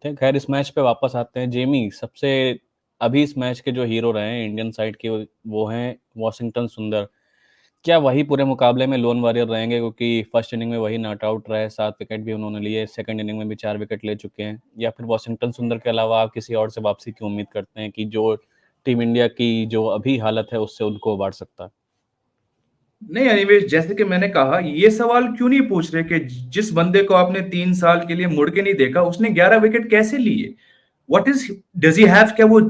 खैर इस मैच पे वापस आते हैं। जेमी, सबसे अभी इस मैच के जो हीरो रहे हैं इंडियन साइड के, वो हैं वॉशिंगटन सुंदर। क्या वही पूरे मुकाबले में लोन वॉरियर रहेंगे? क्योंकि फर्स्ट इनिंग में वही नॉट आउट रहे, 7 विकेट भी उन्होंने लिए, सेकंड इनिंग में भी 4 विकेट ले चुके हैं। या फिर वॉशिंगटन सुंदर के अलावा आप किसी और से वापसी की उम्मीद करते हैं कि जो टीम इंडिया की जो अभी हालत है उससे उनको उबार सकता है? नहीं अनिमेश, जैसे कि मैंने कहा, ये सवाल क्यों नहीं पूछ रहे कि जिस बंदे को आपने 3 साल के लिए मुड़ के नहीं देखा, उसने 11 विकेट कैसे लिए? What is, does he have, क्या वो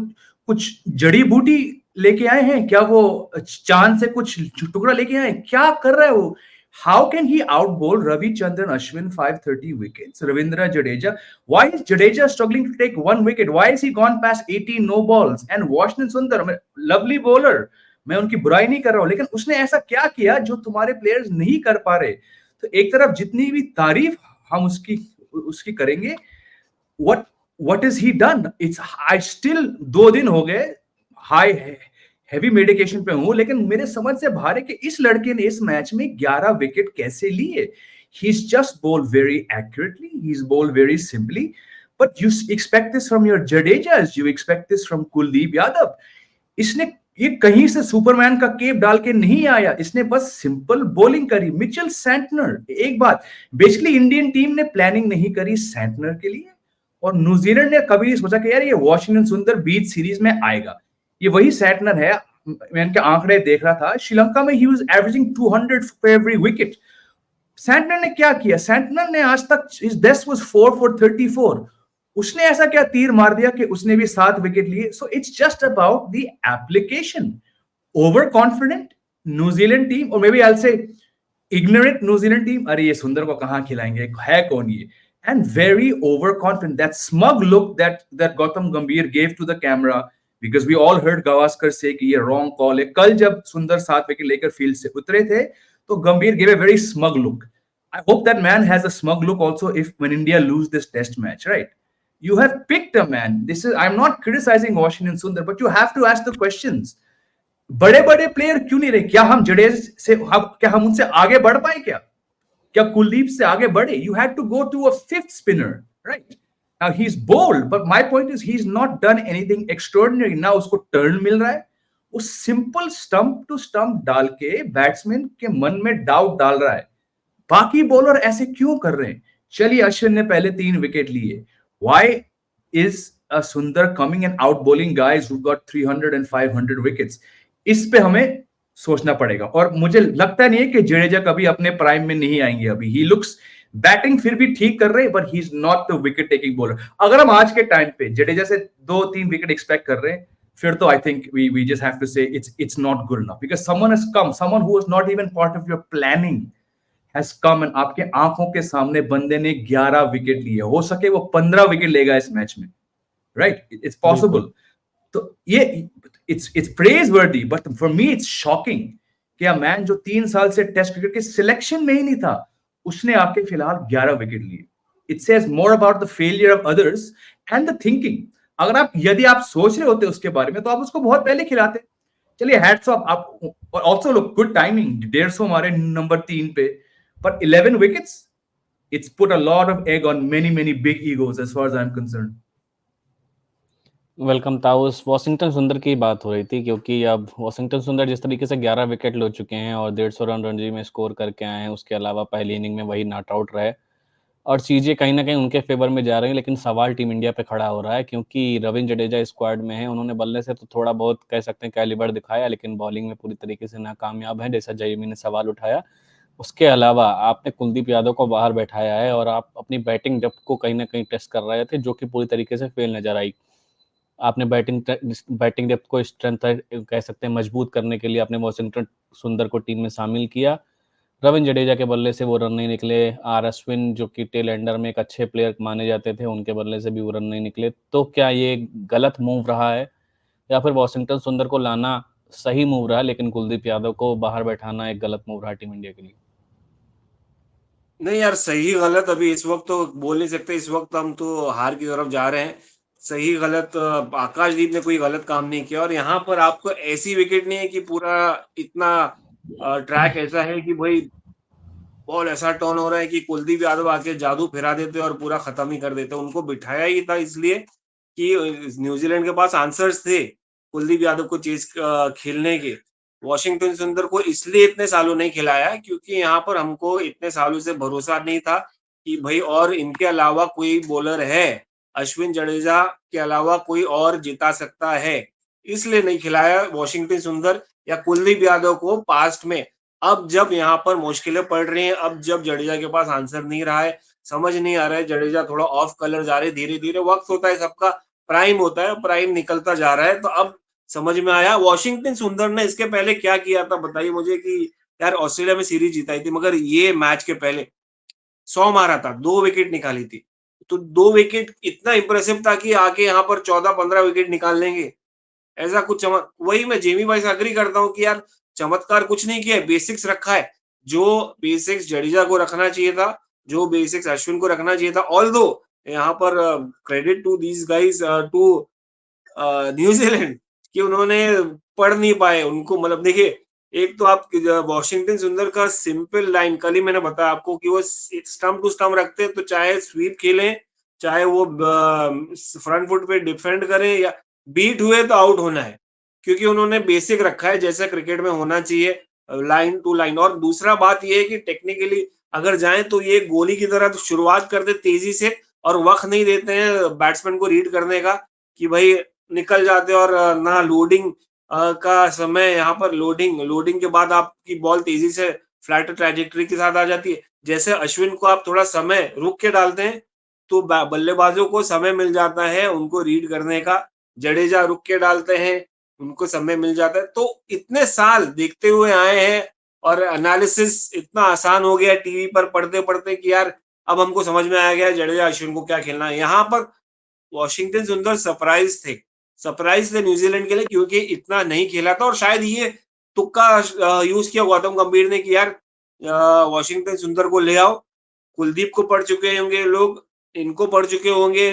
कुछ जड़ी बूटी लेके आए हैं? क्या वो चांद से कुछ टुकड़ा लेके आए हैं? क्या कर रहा है वो? How can he out bowl Ravichandran Ashwin 530 wickets, Ravindra Jadeja? Why is Jadeja struggling to take 1 wicket? Why is he gone past 18 no balls? And Washington Sundar, lovely bowler, मैं उनकी बुराई नहीं कर रहा हूं, लेकिन उसने ऐसा क्या किया जो तुम्हारे प्लेयर्स नहीं कर पा रहे? तो एक तरफ जितनी भी तारीफ हम उसकी उसकी करेंगे, what what is he done? It's, I still 2 दिन हो गए, हाई हैवी मेडिकेशन पे हूं, लेकिन मेरे समझ से बाहर है कि इस लड़के ने इस मैच में 11 विकेट कैसे लिए? He's just bowled very accurately. He's bowled very simply. But you expect this from your Jadejas. You expect this from Kuldeep Yadav. इसने ये कहीं से सुपरमैन का केप डाल के नहीं आया, इसने बस सिंपल बॉलिंग करी। मिचेल सैंटनर, एक बात, बेसिकली इंडियन टीम ने प्लानिंग नहीं करी सैंटनर के लिए, और न्यूजीलैंड ने कभी नहीं सोचा कि यार ये वॉशिंगटन सुंदर बीच सीरीज में आएगा। ये वही सैंटनर है, मैं इनके आंकड़े देख रहा था, श्रीलंका में he was averaging 200 for every wicket. Santner ने क्या किया? सैंटनर ने आज तक, हिज बेस्ट वाज 4 फॉर 34। उसने ऐसा क्या तीर मार दिया कि उसने भी 7 विकेट लिए? So it's just about the application. Over confident New Zealand team, और may be I will say ignorant New Zealand team, अरे ये सुंदर को कहां खिलाएंगे, है कौन ये? And very overconfident, that smug look that Gautam Gambhir gave to the camera, because we all heard Gavaskar say कि ये wrong call है। कल जब सुंदर 7 विकेट लेकर फील्ड से उतरे थे, तो गंभीर gave a very smug look. I hope that man has a smug look also if when India lose this test match, right? You have picked a man. This is, I'm not criticizing Washington Sundar, but you have to ask the questions. बड़े बड़े player क्यों नहीं रहे? क्या हम जडेजा से, क्या हम उनसे आगे बढ़ पाए? क्या कुलदीप से आगे बढ़े? You had to go to a fifth spinner, right? Now he is bowled, but my point is he is not done anything extraordinary. ना उसको टर्न मिल रहा है, वो सिंपल स्टंप टू स्टंप डाल के बैट्समैन के मन में डाउट डाल रहा है। बाकी बॉलर ऐसे क्यों कर रहे हैं? चलिए, अश्विन ने पहले 3 विकेट लिए, व्हाई इज अ सुंदर coming and out bowling guys who got 300 and 500 wickets? इस पे हमें सोचना पड़ेगा, और मुझे लगता नहीं है कि जडेजा कभी अपने प्राइम में नहीं आएंगे। अभी ही लुक्स, बैटिंग फिर भी ठीक कर रहे हैं, but he is not the wicket taking bowler. अगर हम आज के टाइम पे जडेजा से 2-3 विकेट एक्सपेक्ट कर रहे हैं, फिर तो I think we just have to say it's not good enough, because someone has come, someone who was not even part of your planning has come, and आपके आंखों के सामने बंदे ने 11 विकेट लिए। हो सके वो 15 विकेट लेगा इस मैच में, राइट? It's possible. तो ये इट्स प्रेज वर्दी, but for me it's shocking कि अ मैन जो 3 साल से टेस्ट क्रिकेट के सिलेक्शन में ही नहीं था, उसने आके फिलहाल 11 विकेट लिए। It says more about the failure of others and the thinking. अगर आप, यदि आप सोच रहे होते उसके बारे में, तो आप उसको बहुत पहले खिलाते। चलिए, हैट्स ऑफ आप, और आल्सो लुक गुड टाइमिंग, 150 हमारे नंबर 3 पे, पर 11 wickets, it's put a lot of egg on many many big egos as far as I am concerned. Welcome ताउस, वॉशिंगटन सुंदर की बात हो रही थी, क्योंकि अब वॉशिंगटन सुंदर जिस तरीके से 11 विकेट ले चुके हैं और 150 रन रणजी में स्कोर करके आए हैं, उसके अलावा पहली इनिंग में वही नॉट आउट रहे, और चीज़ें कहीं ना कहीं उनके फेवर में जा रही हैं। लेकिन सवाल टीम इंडिया पे खड़ा हो रहा है, क्योंकि रविंद्र जडेजा स्क्वाड में है। उन्होंने बल्ले से तो थोड़ा बहुत कह सकते हैं कैलिबर दिखाया, लेकिन बॉलिंग में पूरी तरीके से नाकामयाब है, जैसा जयमी ने सवाल उठाया। उसके अलावा आपने कुलदीप यादव को बाहर बैठाया है और आप अपनी बैटिंग डेप्थ को कहीं ना कहीं टेस्ट कर रहे थे, जो कि पूरी तरीके से फेल नजर आई। आपने बैटिंग डेप्थ को स्ट्रेंथ कह सकते हैं मजबूत करने के लिए आपने वॉशिंगटन सुंदर को टीम में शामिल किया। रविंद्र जडेजा के बल्ले से वो रन नहीं निकले। आर अश्विन, जो कि टेल एंडर में एक अच्छे प्लेयर माने जाते थे, उनके बल्ले से भी वो रन नहीं निकले। तो क्या ये गलत मूव रहा है, या फिर वॉशिंगटन सुंदर को लाना सही मूव रहा, लेकिन कुलदीप यादव को बाहर बैठाना एक गलत मूव रहा टीम इंडिया के लिए? नहीं यार, सही गलत अभी इस वक्त तो बोल नहीं सकते। इस वक्त हम तो हार की तरफ जा रहे हैं। सही गलत, आकाशदीप ने कोई गलत काम नहीं किया, और यहाँ पर आपको ऐसी विकेट नहीं है कि पूरा इतना ट्रैक ऐसा है कि भाई बॉल ऐसा टर्न हो रहा है कि कुलदीप यादव आके जादू फिरा देते और पूरा खत्म ही कर देते। उनको बिठाया ही था इसलिए कि न्यूजीलैंड के पास आंसर्स थे कुलदीप यादव को खेलने के। वॉशिंगटन सुंदर को इसलिए इतने सालों नहीं खिलाया क्योंकि यहाँ पर हमको इतने सालों से भरोसा नहीं था कि भाई और इनके अलावा कोई बॉलर है, अश्विन जडेजा के अलावा कोई और जिता सकता है। इसलिए नहीं खिलाया वॉशिंगटन सुंदर या कुलदीप यादव को पास्ट में। अब जब यहाँ पर मुश्किलें पड़ रही हैं, अब जब जडेजा के पास आंसर नहीं रहा है, समझ नहीं आ रहा है, जडेजा थोड़ा ऑफ कलर जा रहे हैं, धीरे-धीरे वक़्त होता है सबका, प्राइम होता है, प्राइम निकलता जा रहा है, तो अब समझ में आया वॉशिंगटन सुंदर ने इसके पहले क्या किया था बताइए मुझे कि यार ऑस्ट्रेलिया में सीरीज जिताई थी, मगर ये मैच के पहले 100 मारा था, 2 विकेट निकाली थी। तो 2 विकेट इतना इंप्रेसिव था कि आके यहाँ पर 14-15 विकेट निकाल लेंगे। ऐसा कुछ वही मैं जेमी भाई से एग्री करता हूँ कि यार चमत्कार कुछ नहीं किया है, बेसिक्स रखा है। जो बेसिक्स जडेजा को रखना चाहिए था, जो बेसिक्स अश्विन को रखना चाहिए था, ऑल्दो यहाँ पर credit to these guys to New Zealand कि उन्होंने पढ़ नहीं पाए उनको मतलब देखिए एक तो आप वॉशिंगटन सुंदर का सिंपल लाइन कल ही मैंने बताया आपको कि वो स्टंप टू स्टंप रखते हैं तो चाहे स्वीप खेलें चाहे वो फ्रंट फुट पे डिफेंड करें या बीट हुए तो आउट होना है क्योंकि उन्होंने बेसिक रखा है जैसा क्रिकेट में होना चाहिए लाइन टू लाइन और दूसरा बात ये है कि टेक्निकली अगर जाए तो ये गोली की तरह तो शुरुआत कर दे तेजी से और वक्त नहीं देते हैं बैट्समैन को रीड करने का कि भाई निकल जाते और ना लोडिंग का समय यहाँ पर लोडिंग के बाद आपकी बॉल तेजी से फ्लैट ट्रैजेक्टरी के साथ आ जाती है जैसे अश्विन को आप थोड़ा समय रुक के डालते हैं तो बल्लेबाजों को समय मिल जाता है उनको रीड करने का जडेजा रुक के डालते हैं उनको समय मिल जाता है तो इतने साल देखते हुए आए हैं और एनालिसिस इतना आसान हो गया टीवी पर पढ़ते पढ़ते कि यार अब हमको समझ में आ गया जडेजा अश्विन को क्या खेलना है यहाँ पर वॉशिंगटन सुंदर सरप्राइज थे न्यूजीलैंड के लिए क्योंकि इतना नहीं खेला था और शायद ये तुक्का यूज किया गौतम गंभीर ने कि यार वॉशिंगटन सुंदर को ले आओ कुलदीप को पढ़ चुके होंगे लोग इनको पढ़ चुके होंगे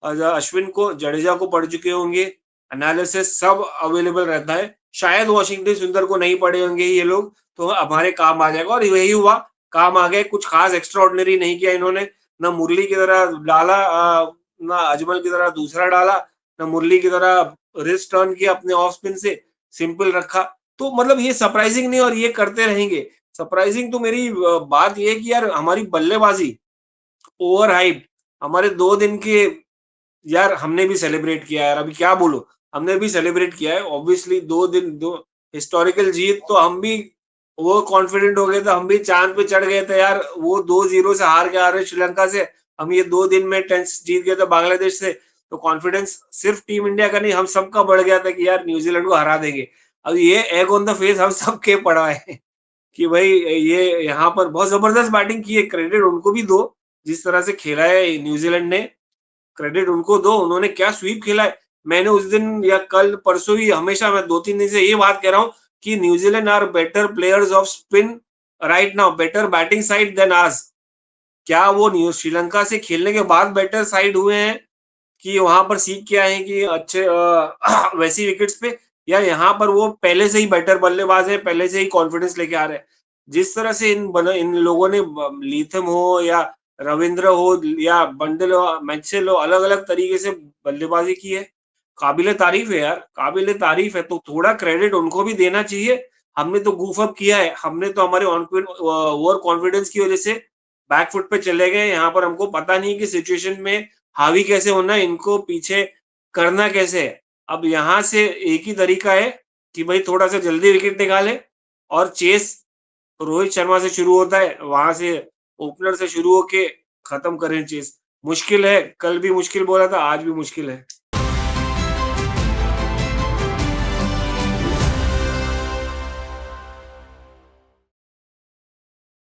अश्विन को जडेजा को पढ़ चुके होंगे एनालिसिस सब अवेलेबल रहता है शायद वॉशिंगटन सुंदर को नहीं पढ़े होंगे ये लोग तो हमारे काम आ जाएगा और यही हुआ काम आ गए कुछ खास एक्स्ट्रा ऑर्डिनरी नहीं किया इन्होंने ना मुरली की तरह डाला ना अजमल की तरह दूसरा डाला ना मुरली की तरह रिस्ट टर्न किया अपने ऑफ स्पिन से सिंपल रखा तो मतलब ये सरप्राइजिंग नहीं और ये करते रहेंगे सरप्राइजिंग तो मेरी बात ये है कि यार हमारी बल्लेबाजी ओवर हाइप हमारे 2 दिन के यार हमने भी सेलिब्रेट किया यार अभी क्या बोलूं हमने भी सेलिब्रेट किया है ऑब्वियसली 2 दिन दो हिस्टोरिकल जीत तो हम भी वो कॉन्फिडेंट हो गए थे हम भी चांद पे चढ़ गए थे यार वो 2-0 से हार के आ रहे श्रीलंका से हम ये 2 दिन में टेंस जीत गए थे बांग्लादेश से तो कॉन्फिडेंस सिर्फ टीम इंडिया का नहीं हम सबका बढ़ गया था कि यार न्यूजीलैंड को हरा देंगे अब ये एग ऑन द फेस हम सबके पड़ा है कि भाई ये यहाँ पर बहुत जबरदस्त बैटिंग की है क्रेडिट उनको भी दो जिस तरह से खेला है न्यूजीलैंड ने क्रेडिट उनको दो उन्होंने क्या स्वीप खेला है मैंने उस दिन या कल परसों ही हमेशा मैं 2-3 दिन से ये बात कह रहा हूँ कि New Zealand are better players of spin right now better batting side than us क्या वो न्यू श्रीलंका से खेलने के बाद बेटर साइड हुए हैं कि वहां पर सीख के आए हैं कि अच्छे वैसी विकेट्स पे या यहाँ पर वो पहले से ही बेटर बल्लेबाज है पहले से ही कॉन्फिडेंस लेके आ रहे हैं जिस तरह से इन लोगों ने लीथम हो या रविंद्र हो या बंडल हो मैचेल हो अलग अलग तरीके से बल्लेबाजी की है काबिले तारीफ है यार काबिले तारीफ है तो थोड़ा क्रेडिट उनको भी देना चाहिए हमने तो गूफ अप किया है हमने तो हमारे ओवर कॉन्फिडेंस की वजह से बैक फुट पे चले गए यहाँ पर हमको पता नहीं कि सिचुएशन में हावी कैसे होना है इनको पीछे करना कैसे है अब यहाँ से एक ही तरीका है कि भाई थोड़ा सा जल्दी विकेट निकाले और चेस रोहित शर्मा से शुरू होता है वहां से ओपनर से शुरू होके खत्म करें चेस मुश्किल है कल भी मुश्किल बोला था आज भी मुश्किल है